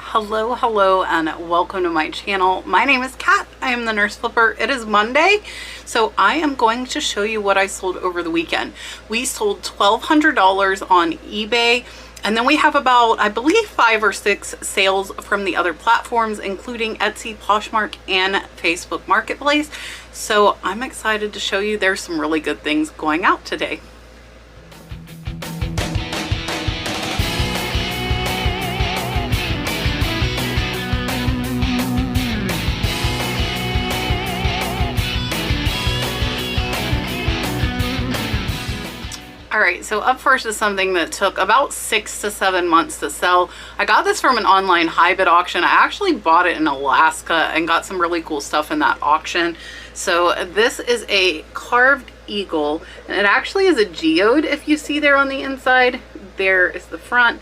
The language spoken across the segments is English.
Hello, and welcome to my channel. My name is Kat. I am the Nurse Flipper. It is Monday, so I am going to show you what I sold over the weekend. We sold $1,200 on eBay, and then we have about, I believe, 5 or 6 sales from the other platforms, including Etsy, Poshmark, and Facebook Marketplace. So I'm excited to show you there's some really good things going out today. All right, so up first is something that took about 6 to 7 months to sell. I got this from an online high bid auction. I actually bought it in Alaska and got some really cool stuff in that auction. So this is a carved eagle, and it actually is a geode. If you see there on the inside, there is the front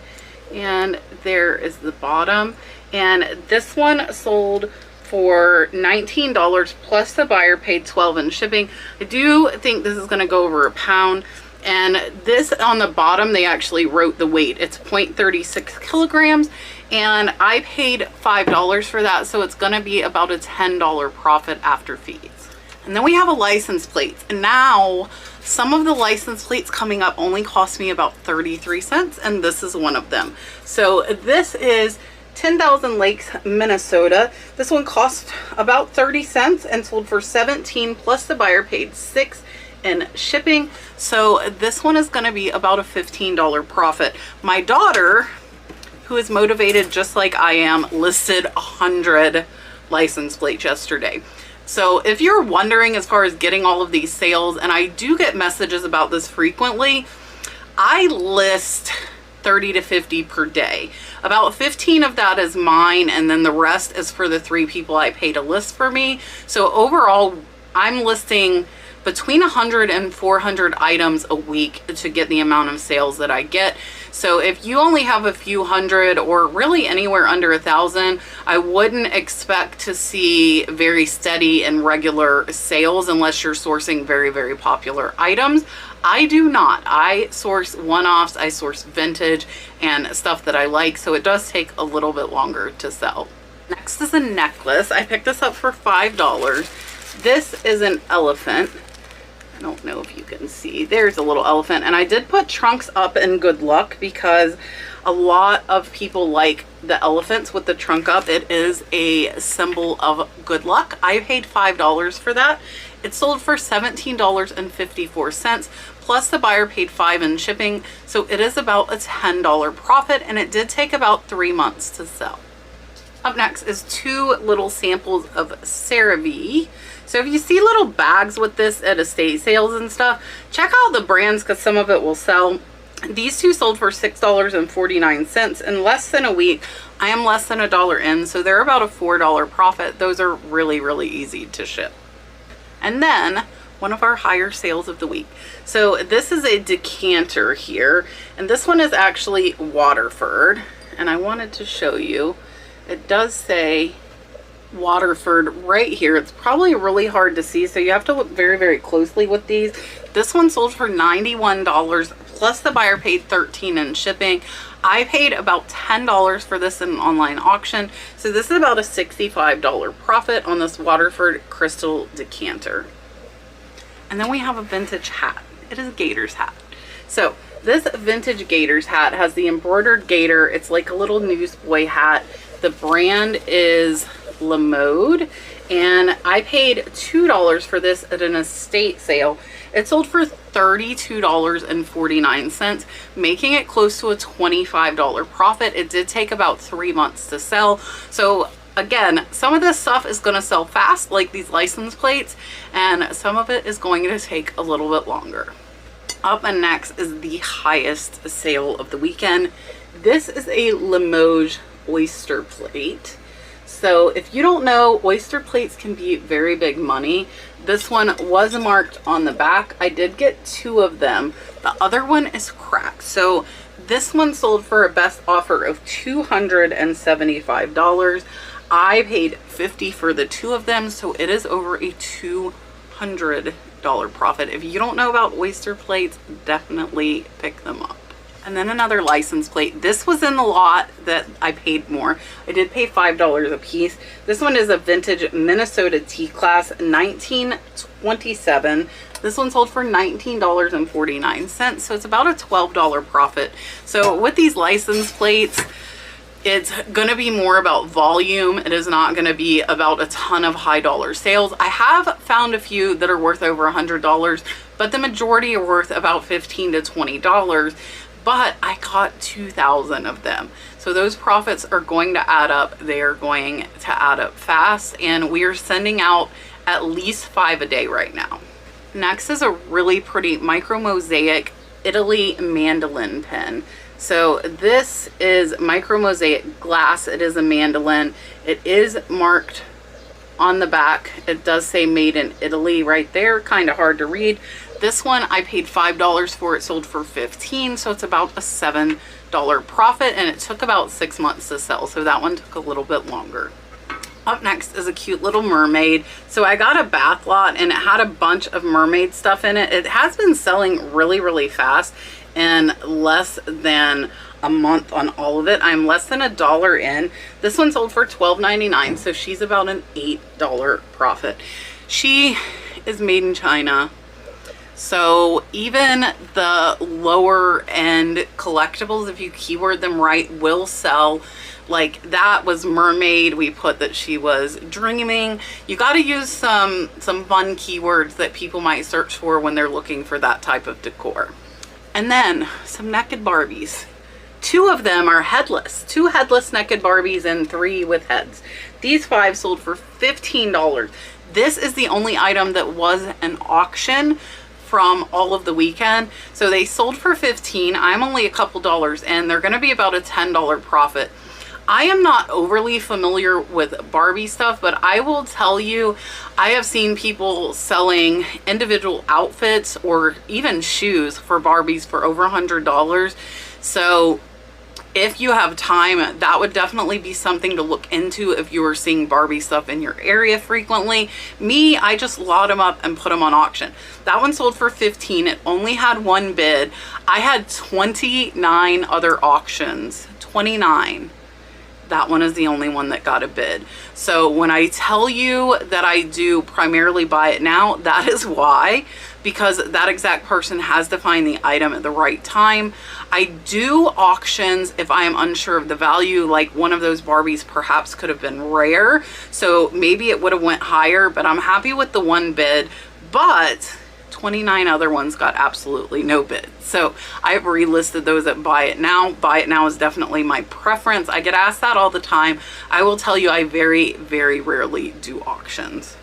and there is the bottom. And this one sold for $19 plus the buyer paid $12 in shipping. I do think this is going to go over a pound. And this on the bottom, they actually wrote the weight. It's 0.36 kilograms, and I paid $5 for that, so it's gonna be about a $10 profit after fees. And then we have a license plate. And now some of the license plates coming up only cost me about 33 cents, and this is one of them. So this is 10,000 Lakes, Minnesota. This one cost about 30 cents and sold for 17 plus the buyer paid 6 in shipping. So this one is going to be about a $15 profit. My daughter, who is motivated just like I am, listed 100 license plates yesterday. So if you're wondering as far as getting all of these sales, and I do get messages about this frequently, I list 30 to 50 per day. About 15 of that is mine, and then the rest is for the 3 people I pay to list for me. So overall, I'm listing between 100 and 400 items a week to get the amount of sales that I get. So if you only have a few hundred, or really anywhere under 1,000, I wouldn't expect to see very steady and regular sales unless you're sourcing very, very popular items. I do not. I source one-offs, I source vintage and stuff that I like, so it does take a little bit longer to sell. Next is a necklace. I picked this up for $5. This is an elephant. I don't know if you can see. There's a little elephant, and I did put trunks up in good luck because a lot of people like the elephants with the trunk up. It is a symbol of good luck. I paid $5 for that. It sold for $17.54 plus the buyer paid $5 in shipping, so it is about a $10 profit, and it did take about 3 months to sell. Up next is 2 little samples of CeraVe. So if you see little bags with this at estate sales and stuff, check out the brands because some of it will sell. These 2 sold for $6.49 in less than a week. I am less than $1 in, so they're about a $4 profit. Those are really, really easy to ship. And then one of our higher sales of the week. So this is a decanter here, and this one is actually Waterford, and I wanted to show you. It does say Waterford right here. It's probably really hard to see, so you have to look very, very closely with these. This one sold for $91 plus the buyer paid $13 in shipping. I paid about $10 for this in an online auction, so this is about a $65 profit on this Waterford crystal decanter. And then we have a vintage hat. It is a Gators hat. So this vintage Gators hat has the embroidered gator. It's like a little newsboy hat. The brand is Lamode, and I paid $2 for this at an estate sale. It sold for $32.49, making it close to a $25 profit. It did take about 3 months to sell. So again, some of this stuff is going to sell fast, like these license plates, and some of it is going to take a little bit longer. Up and next is the highest sale of the weekend. This is a Limoges oyster plate. So if you don't know, oyster plates can be very big money. This one was marked on the back. I did get 2 of them. The other one is cracked. So this one sold for a best offer of $275. I paid $50 for the 2 of them, so it is over a $200 profit. If you don't know about oyster plates, definitely pick them up. And then another license plate. This was in the lot that I paid more. I did pay $5 a piece. This one is a vintage Minnesota T-Class 1927. This one sold for $19.49. So it's about a $12 profit. So with these license plates, it's going to be more about volume. It is not going to be about a ton of high dollar sales. I have found a few that are worth over $100, but the majority are worth about $15 to $20. But I caught 2,000 of them. So those profits are going to add up. They are going to add up fast. And we are sending out at least 5 a day right now. Next is a really pretty micro mosaic Italy mandolin pen. So this is micro mosaic glass. It is a mandolin. It is marked on the back. It does say made in Italy right there. Kind of hard to read. This one I paid $5 for. It sold for $15, so it's about a $7 profit, and it took about 6 months to sell, so that one took a little bit longer. Up next is a cute little mermaid. So I got a bath lot and it had a bunch of mermaid stuff in it. It has been selling really, really fast, and less than a month on all of it. I'm less than $1 in. This one sold for $12.99, so she's about an $8 profit. She is made in China. So even the lower end collectibles, if you keyword them right, will sell. Like that was mermaid. We put that she was dreaming. You got to use some fun keywords that people might search for when they're looking for that type of decor. And then some naked Barbies. 2 of them are headless. 2 headless naked Barbies and 3 with heads. These 5 sold for $15. This is the only item that was an auction from all of the weekend. So they sold for $15. I'm only a couple dollars in. They're going to be about a $10 profit. I am not overly familiar with Barbie stuff, but I will tell you, I have seen people selling individual outfits or even shoes for Barbies for over $100. So if you have time, that would definitely be something to look into if you are seeing Barbie stuff in your area frequently. Me, I just lot them up and put them on auction. That one sold for $15. It only had 1 bid. I had 29 other auctions. 29. That one is the only one that got a bid. So when I tell you that I do primarily buy it now, that is why, because that exact person has to find the item at the right time. I do auctions if I am unsure of the value, like one of those Barbies perhaps could have been rare, so maybe it would have went higher, but I'm happy with the 1 bid. But 29 other ones got absolutely no bid. So I've relisted those at Buy It Now. Buy It Now is definitely my preference. I get asked that all the time. I will tell you, I very, very rarely do auctions.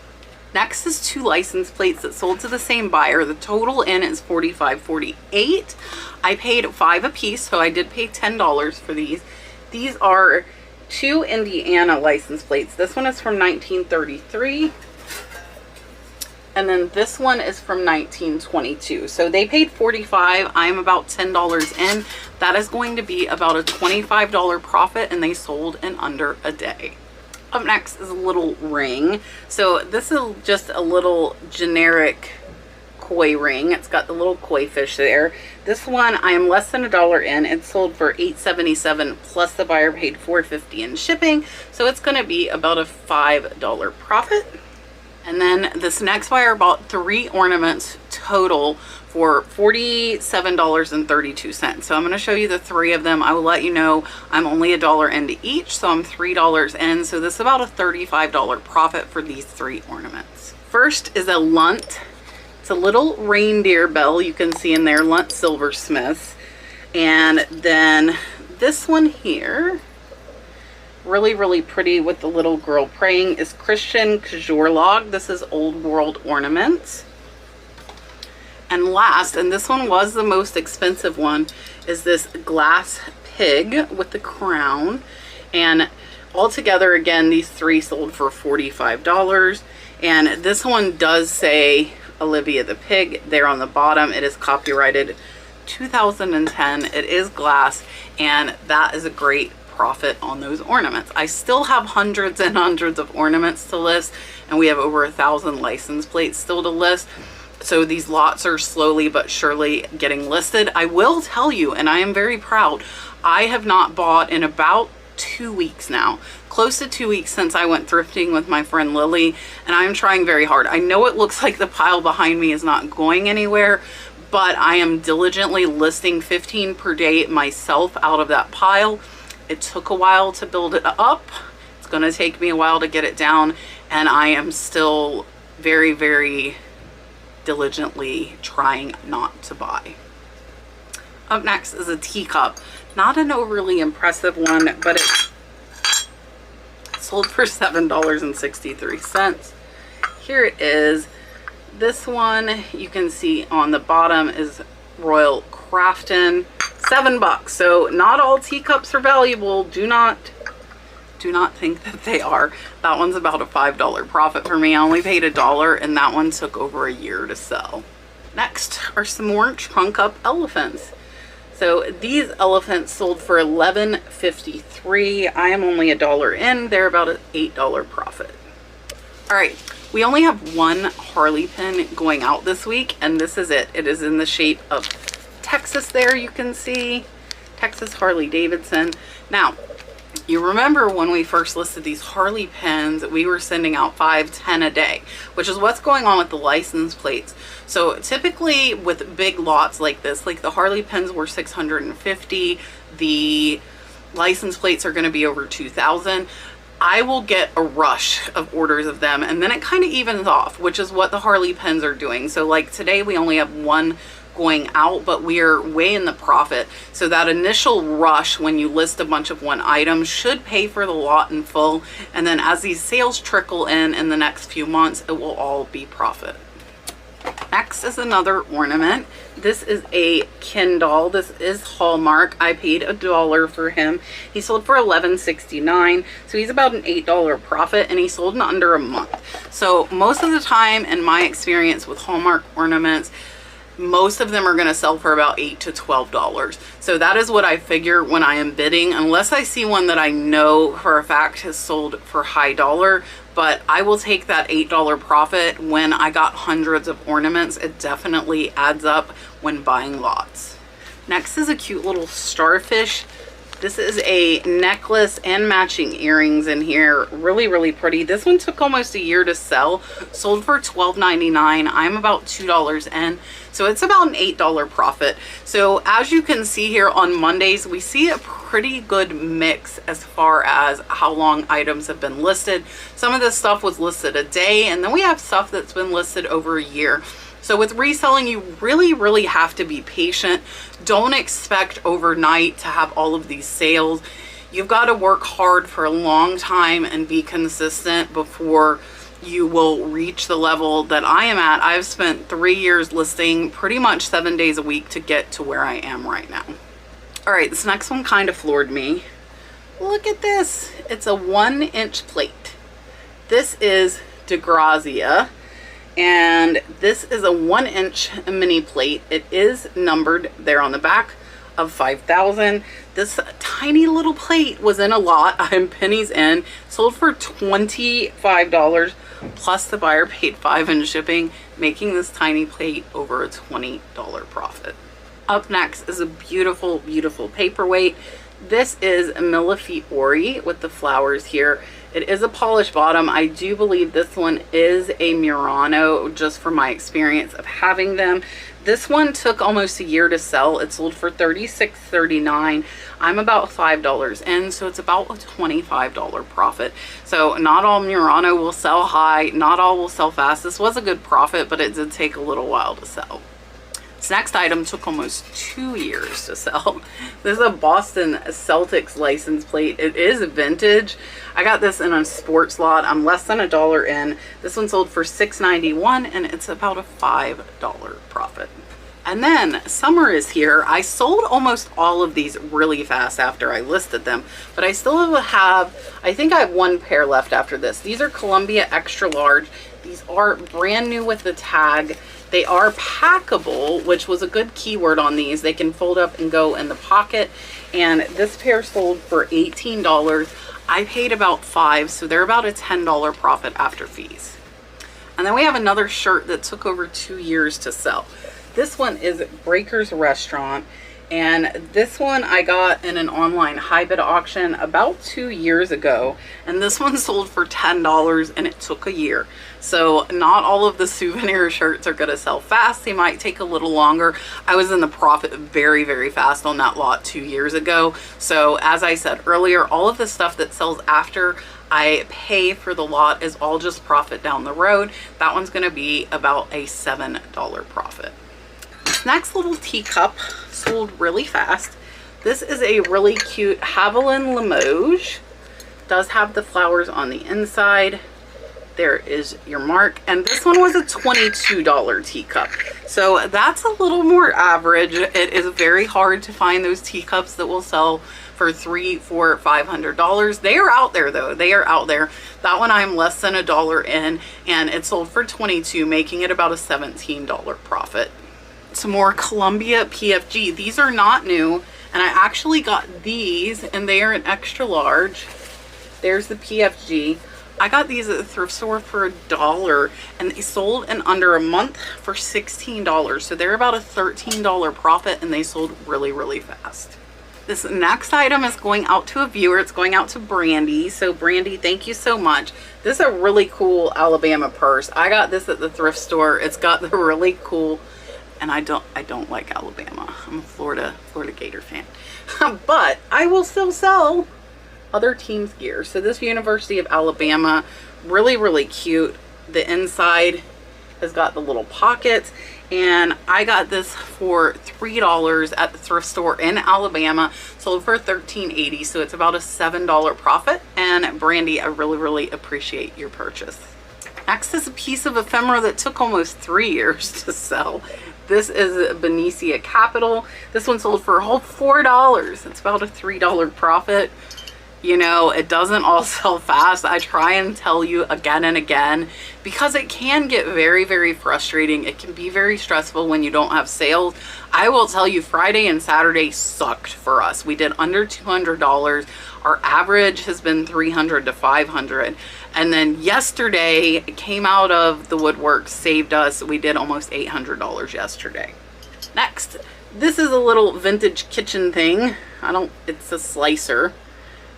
Next is 2 license plates that sold to the same buyer. The total in is $45.48. I paid $5 a piece, so I did pay $10 for these. These are 2 Indiana license plates. This one is from 1933. And then this one is from 1922. So they paid $45. I'm about $10 in. That is going to be about a $25 profit, and they sold in under a day. Up next is a little ring. So this is just a little generic koi ring. It's got the little koi fish there. This one I am less than $1 in. It sold for $8.77 plus the buyer paid $4.50 in shipping. So it's going to be about a $5 profit. And then this next buyer bought 3 ornaments total for $47.32. So I'm going to show you the 3 of them. I will let you know I'm only $1 into each, so I'm $3 in. So this is about a $35 profit for these 3 ornaments. First is a Lunt. It's a little reindeer bell you can see in there, Lunt Silversmiths. And then this one here, really, really pretty with the little girl praying, is Christian Kjorlog. This is Old World Ornaments. And last, and this one was the most expensive one, is this glass pig with the crown. And altogether, again, these 3 sold for $45. And this one does say Olivia the Pig there on the bottom. It is copyrighted 2010. It is glass, and that is a great profit on those ornaments. I still have hundreds and hundreds of ornaments to list, and we have over 1,000 license plates still to list. So these lots are slowly but surely getting listed. I will tell you, and I am very proud, I have not bought in about 2 weeks now, close to 2 weeks since I went thrifting with my friend Lily, and I'm trying very hard. I know it looks like the pile behind me is not going anywhere, but I am diligently listing 15 per day myself out of that pile. It took a while to build it up. It's going to take me a while to get it down, and I am still very, very diligently trying not to buy. Up next is a teacup. Not an overly impressive one, but it sold for $7.63. Here it is. This one you can see on the bottom is Royal Crafton, $7. So not all teacups are valuable. Do not think that they are. That one's about a $5 profit for me. I only paid $1, and that one took over a year to sell. Next are some more trunk up elephants. So these elephants sold for $11.53. I am only $1 in. They're about an $8 profit. All right, we only have one Harley pin going out this week, and this is it. It is in the shape of Texas there, you can see. Texas Harley Davidson. Now, you remember when we first listed these Harley pins, we were sending out 5, 10 a day, which is what's going on with the license plates. So typically with big lots like this, like the Harley pins were 650, the license plates are going to be over 2,000. I will get a rush of orders of them, and then it kind of evens off, which is what the Harley pins are doing. So like today we only have one going out, but we are way in the profit. So that initial rush when you list a bunch of one item should pay for the lot in full, and then as these sales trickle in the next few months, it will all be profit. Next is another ornament. This is a Ken doll. This is Hallmark. I paid $1 for him. He sold for $11.69, so he's about an $8 profit, and he sold in under a month. So most of the time, in my experience with Hallmark ornaments, most of them are going to sell for about $8 to $12. So that is what I figure when I am bidding, unless I see one that I know for a fact has sold for high dollar. But I will take that $8 profit when I got hundreds of ornaments. It definitely adds up when buying lots. Next is a cute little starfish. This is a necklace and matching earrings in here. Really, really pretty. This one took almost a year to sell. Sold for $12.99. I'm about $2 in. So it's about an $8 profit. So as you can see here on Mondays, we see a pretty good mix as far as how long items have been listed. Some of this stuff was listed a day, and then we have stuff that's been listed over a year. So with reselling, you really, really have to be patient. Don't expect overnight to have all of these sales. You've got to work hard for a long time and be consistent before you will reach the level that I am at. I've spent 3 years listing pretty much 7 days a week to get to where I am right now. All right, this next one kind of floored me. Look at this. It's a 1-inch plate. This is DeGrazia, and this is a 1-inch mini plate. It is numbered there on the back of 5,000. This tiny little plate was in a lot. I'm pennies in. Sold for $25, plus the buyer paid $5 in shipping, making this tiny plate over a $20 profit. Up next is a beautiful, beautiful paperweight. This is Millefiori with the flowers here. It is a polished bottom. I do believe this one is a Murano, just from my experience of having them. This one took almost a year to sell. It sold for $36.39. I'm about $5 in, so it's about a $25 profit. So not all Murano will sell high, not all will sell fast. This was a good profit, but it did take a little while to sell. This next item took almost 2 years to sell. This is a Boston Celtics license plate. It is vintage. I got this in a sports lot. I'm less than $1 in. This one sold for $6.91, and it's about a $5 profit. And then summer is here. I sold almost all of these really fast after I listed them, but I still have, I think I have 1 pair left after this. These are Columbia extra large. These are brand new with the tag. They are packable, which was a good keyword on these. They can fold up and go in the pocket. And this pair sold for $18. I paid about $5, so they're about a $10 profit after fees. And then we have another shirt that took over 2 years to sell. This one is Breaker's Restaurant. And this one I got in an online high bid auction about 2 years ago. And this one sold for $10 and it took a year. So not all of the souvenir shirts are going to sell fast. They might take a little longer. I was in the profit very, very fast on that lot 2 years ago. So as I said earlier, all of the stuff that sells after I pay for the lot is all just profit down the road. That one's going to be about a $7 profit. This next little teacup sold really fast. This is a really cute Haviland Limoges. Does have the flowers on the inside. There is your mark. And this one was a $22 teacup. So that's a little more average. It is very hard to find those teacups that will sell for $300, $400, $500. They are out there though. They are out there. That one I'm less than $1 in, and it sold for $22, making it about a $17 profit. Some more Columbia PFG. These are not new, and I actually got these, and they are an extra large. There's the PFG. I got these at the thrift store for $1, and they sold in under a month for $16. So they're about a $13 profit, and they sold really, really fast. This next item is going out to a viewer. It's going out to Brandy. So Brandy, thank you so much. This is a really cool Alabama purse. I got this at the thrift store. It's got the really cool, and I don't like Alabama. I'm a Florida Gator fan. But I will still sell other teams' gear. So this University of Alabama, really, really cute. The inside has got the little pockets, and I got this for $3 at the thrift store in Alabama. Sold for $13.80, so it's about a $7 profit. And Brandy, I really, really appreciate your purchase. Next is a piece of ephemera that took almost 3 years to sell. This is Benicia Capital. This one sold for a whole $4. It's about a $3 profit. You know, it doesn't all sell fast. I try and tell you again and again, because it can get very, very frustrating. It can be very stressful when you don't have sales. I will tell you, Friday and Saturday sucked for us. We did under $200. Our average has been $300 to $500. And then yesterday came out of the woodwork, saved us. We did almost $800 yesterday. Next, this is a little vintage kitchen thing. It's a slicer.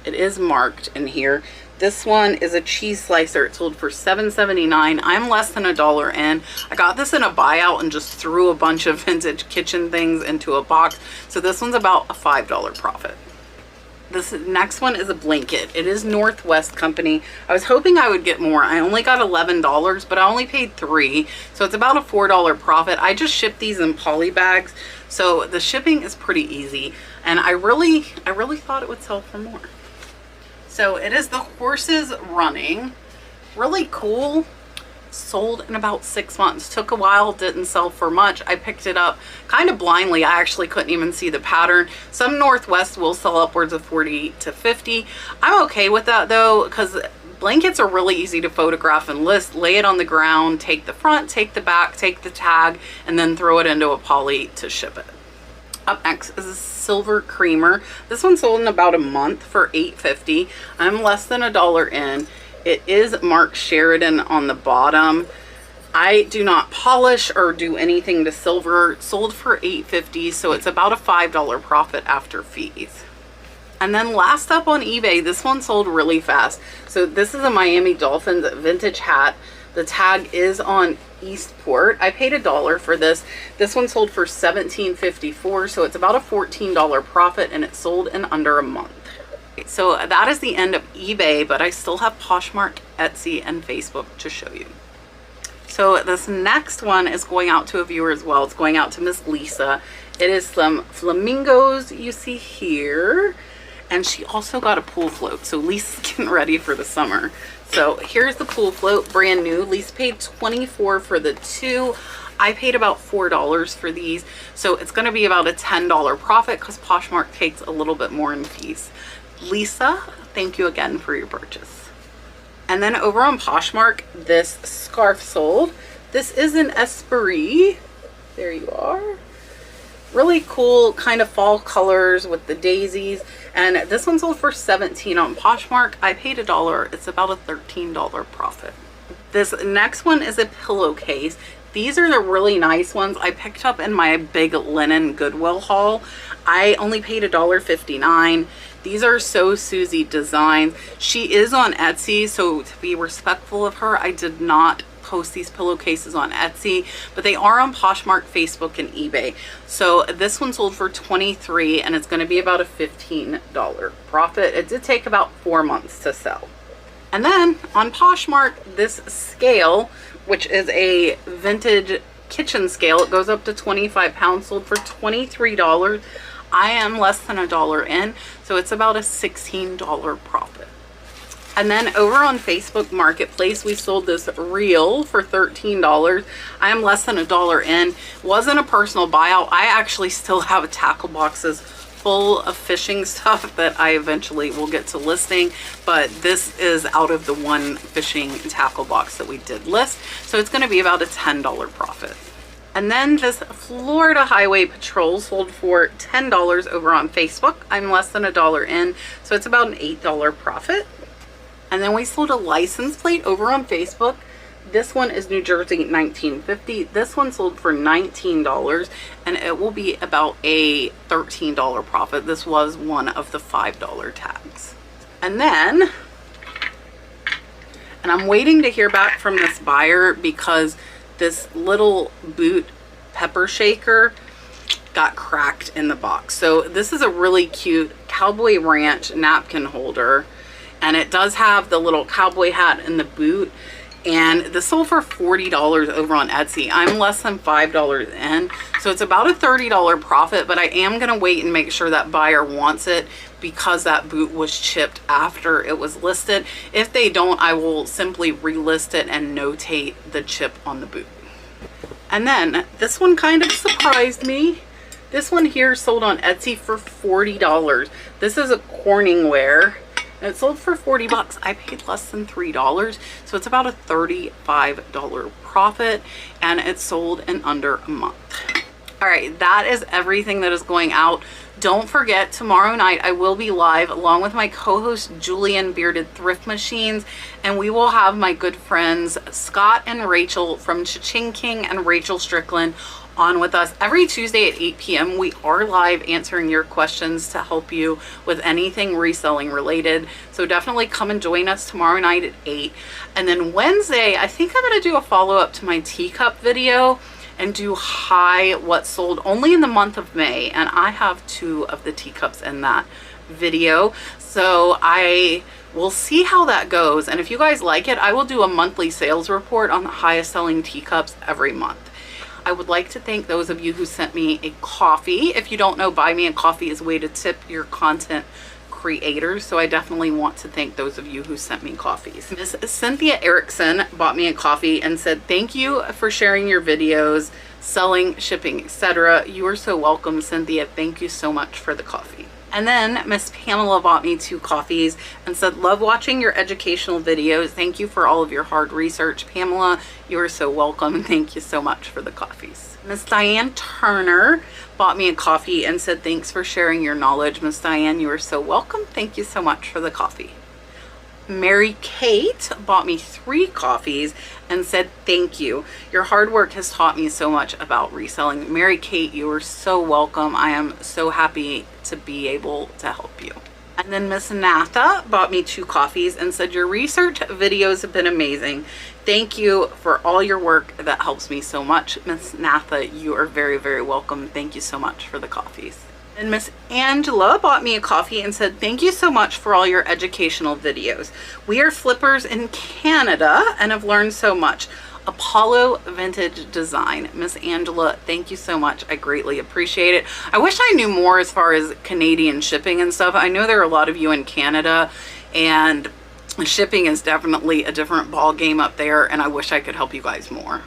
It is marked in here. This one is a cheese slicer. It sold for $7.79. I'm less than $1 in. I got this in a buyout and just threw a bunch of vintage kitchen things into a box. So this one's about a $5 profit. This next one is a blanket. It is Northwest Company. I was hoping I would get more. I only got $11, but I only paid $3. So it's about a $4 profit. I just shipped these in poly bags. So the shipping is pretty easy. And I really thought it would sell for more. So it is the Horses Running. Really cool. Sold in about 6 months. Took a while, didn't sell for much. I picked it up kind of blindly. I actually couldn't even see the pattern. Some Northwest will sell upwards of 40 to 50. I'm okay with that though, because blankets are really easy to photograph and list. Lay it on the ground, take the front, take the back, take the tag, and then throw it into a poly to ship it. Up next is a Silver Creamer. This one sold in about a month for $8.50. I'm less than $1 in. It is marked Sheridan on the bottom. I do not polish or do anything to silver. Sold for $8.50, so it's about a $5 profit after fees. And then last up on eBay, this one sold really fast. So this is a Miami Dolphins vintage hat. The tag is on Eastport. I paid $1 for this. This one sold for $17.54, so it's about a $14 profit, and it sold in under a month. So that is the end of eBay, but I still have Poshmark, Etsy, and Facebook to show you. So this next one is going out to a viewer as well. It's going out to Miss Lisa. It is some flamingos you see here, and she also got a pool float. So Lisa's getting ready for the summer. So here's the pool float, brand new. Lisa paid $24 for the two. I paid about $4 for these. So it's going to be about a $10 profit because Poshmark takes a little bit more in fees. Lisa, thank you again for your purchase. And then over on Poshmark, this scarf sold. This is an Esprit. There you are. Really cool kind of fall colors with the daisies. And this one sold for $17 on Poshmark. I paid $1. It's about a $13 profit. This next one is a pillowcase. These are the really nice ones I picked up in my big linen Goodwill haul. I only paid $1.59. These are So Susie designs. She is on Etsy, so to be respectful of her, I did not post these pillowcases on Etsy, but they are on Poshmark, Facebook, and eBay. So this one sold for $23, and it's going to be about a $15 profit. It did take about 4 months to sell. And then on Poshmark, this scale, which is a vintage kitchen scale, it goes up to 25 pounds, sold for $23. I am less than $1 in, so it's about a $16 profit. And then over on Facebook Marketplace, we sold this reel for $13. I am less than $1 in. Wasn't a personal buyout. I actually still have tackle boxes full of fishing stuff that I eventually will get to listing, but this is out of the one fishing tackle box that we did list, so it's going to be about a $10 profit. And then this Florida Highway Patrol sold for $10 over on Facebook. I'm less than $1 in, so it's about an $8 profit. And then we sold a license plate over on Facebook. This one is New Jersey 1950. This one sold for $19, and it will be about a $13 profit. This was one of the $5 tags. And then, and I'm waiting to hear back from this buyer because this little boot pepper shaker got cracked in the box. So this is a really cute Cowboy Ranch napkin holder, and it does have the little cowboy hat in the boot, and this sold for $40 over on Etsy. I'm less than $5 in, so it's about a $30 profit, but I am gonna wait and make sure that buyer wants it because that boot was chipped after it was listed. If they don't, I will simply relist it and notate the chip on the boot. And then this one kind of surprised me. This one here sold on Etsy for $40. This is a Corningware. It sold for 40 bucks. I paid less than $3, so it's about a $35 profit, and it sold in under a month. All right, that is everything that is going out. Don't forget, tomorrow night I will be live along with my co-host Julian Bearded Thrift Machines, and we will have my good friends Scott and Rachel from Cha-Ching King and Rachel Strickland on with us every Tuesday at 8 p.m. We are live answering your questions to help you with anything reselling related. So definitely come and join us tomorrow night at 8. And then Wednesday, I think I'm going to do a follow-up to my teacup video and do high what sold only in the month of May. And I have 2 of the teacups in that video. So I will see how that goes. And if you guys like it, I will do a monthly sales report on the highest selling teacups every month. I would like to thank those of you who sent me a coffee. If you don't know, buy me a coffee is a way to tip your content creators. So I definitely want to thank those of you who sent me coffees. Miss Cynthia Erickson bought me a coffee and said, thank you for sharing your videos, selling, shipping, etc. You are so welcome, Cynthia. Thank you so much for the coffee. And then Miss Pamela bought me 2 coffees and said, love watching your educational videos. Thank you for all of your hard research. Pamela, you are so welcome. Thank you so much for the coffees. Miss Diane Turner bought me a coffee and said, thanks for sharing your knowledge. Miss Diane, you are so welcome. Thank you so much for the coffee. Mary Kate bought me 3 coffees and said, thank you. Your hard work has taught me so much about reselling. Mary Kate, you are so welcome. I am so happy to be able to help you. And then Miss Natha bought me 2 coffees and said, your research videos have been amazing. Thank you for all your work. That helps me so much. Miss Natha, you are very, very welcome. Thank you so much for the coffees. And Miss Angela bought me a coffee and said, thank you so much for all your educational videos. We are flippers in Canada and have learned so much. Apollo Vintage Design. Miss Angela, thank you so much. I greatly appreciate it. I wish I knew more as far as Canadian shipping and stuff. I know there are a lot of you in Canada, and shipping is definitely a different ball game up there, and I wish I could help you guys more.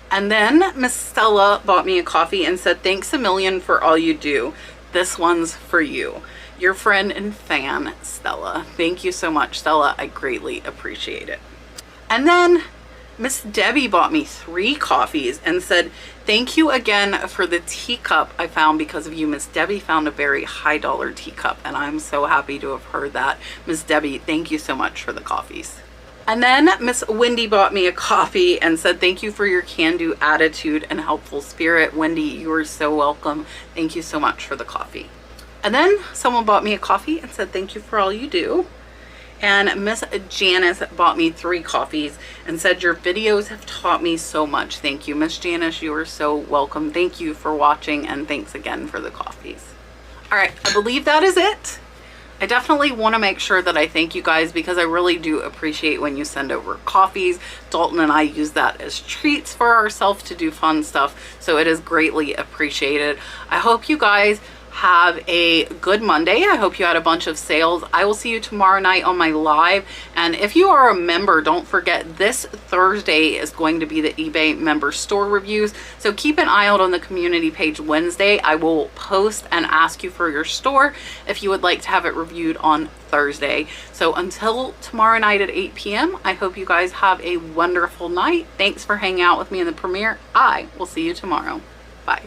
And then Miss Stella bought me a coffee and said, thanks a million for all you do. This one's for you. Your friend and fan, Stella. Thank you so much, Stella. I greatly appreciate it. And then Miss Debbie bought me 3 coffees and said, thank you again for the teacup I found because of you. Miss Debbie found a very high dollar teacup, and I'm so happy to have heard that. Miss Debbie, thank you so much for the coffees. And then Miss Wendy bought me a coffee and said, thank you for your can-do attitude and helpful spirit. Wendy, you are so welcome. Thank you so much for the coffee. And then someone bought me a coffee and said, thank you for all you do. And Miss Janice bought me 3 coffees and said, your videos have taught me so much. Thank you, Miss Janice. You are so welcome. Thank you for watching, and thanks again for the coffees. All right, I believe that is it. I definitely want to make sure that I thank you guys because I really do appreciate when you send over coffees. Dalton and I use that as treats for ourselves to do fun stuff, so it is greatly appreciated. I hope you guys have a good Monday. I hope you had a bunch of sales. I will see you tomorrow night on my live. And if you are a member, don't forget this Thursday is going to be the eBay member store reviews. So keep an eye out on the community page Wednesday. I will post and ask you for your store if you would like to have it reviewed on Thursday. So until tomorrow night at 8 p.m., I hope you guys have a wonderful night. Thanks for hanging out with me in the premiere. I will see you tomorrow. Bye.